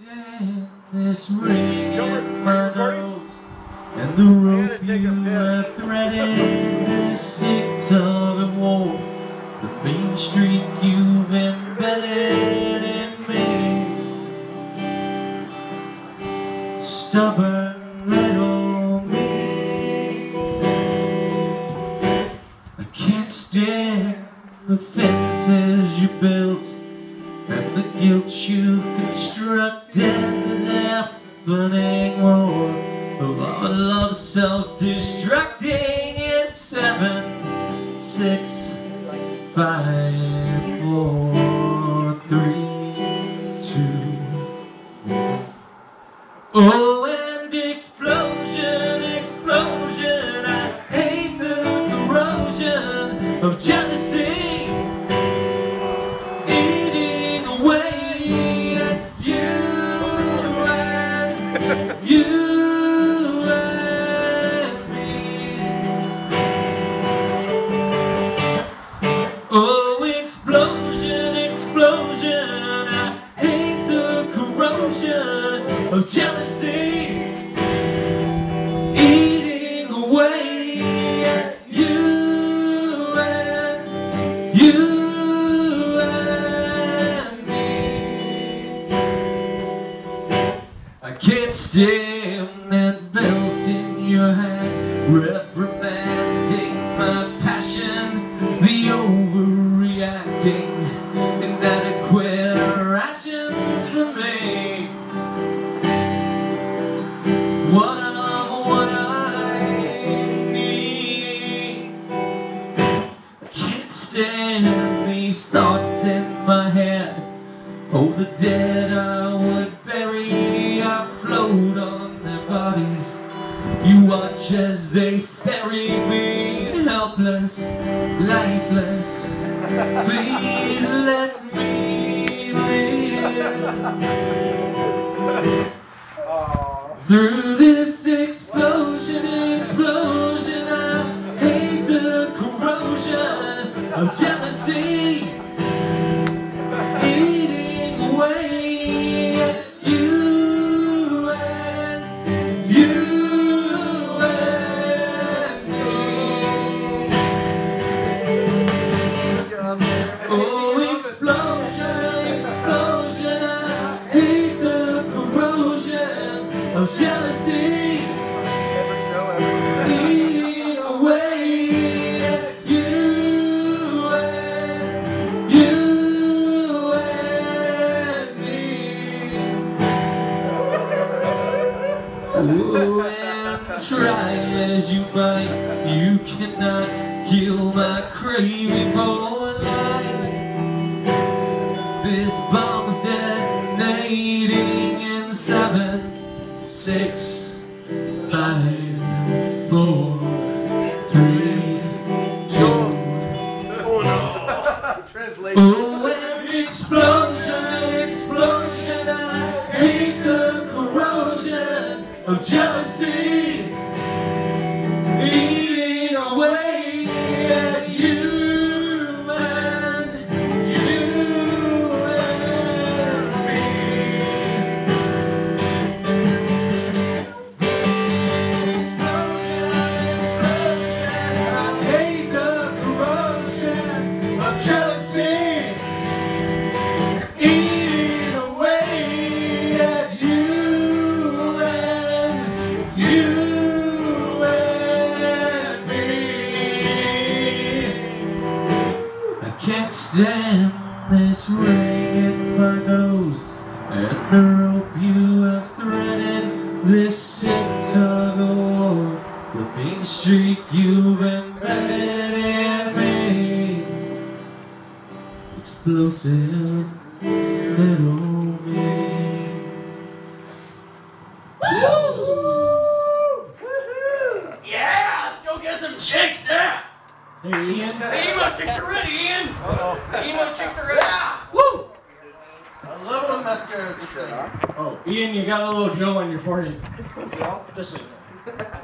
stand this ring in my nose, and the rope you have threaded, this sick tug of war, the mean streak you've embedded in me, stubborn little me. I can't stand the fences you built and the guilt you've constructed, the deafening roar of our love self-destructing in 7, 6, 5, 4, 3, 2, 1. Oh, and explosion, explosion, I hate the corrosion of jealousy. You and me. Oh, explosion, explosion, I hate the corrosion of jealousy, eating away at you and me. I can't stand that belt in your hand, reprimanding my passion, the overreacting, inadequate rations for me. What I need. I can't stand these thoughts in my head. Oh, the dead I would bury, I float on their bodies. You watch as they ferry me, helpless, lifeless. Please let me live through this explosion, explosion. I hate the corrosion of jealousy, eating away at you and me. Oh, explosion, explosion, I hate the corrosion of jealousy, eating away at you and me. Oh, and try as you might, you cannot kill my craving for life. This bomb's detonating in 7, 6, 5, 4, 3, 2. Oh, and explosion, explosion, I hate the corrosion of jealousy, eating away at you and me. Explosion, explosion, I hate the corrosion of jealousy, eating away at you and me. I can't stand this ring in my nose and the rope you have threaded, this sick tug of war, the mean streak you've embedded in me. Explosive little me. Yeah, let's go get some chicks there. Hey, Ian. The emo chicks are ready, Ian. The emo chicks are ready. Yeah. Woo! I love when mascara gets in. Oh, Ian, you got a little Joe on your forehead. Yeah. Just so you know.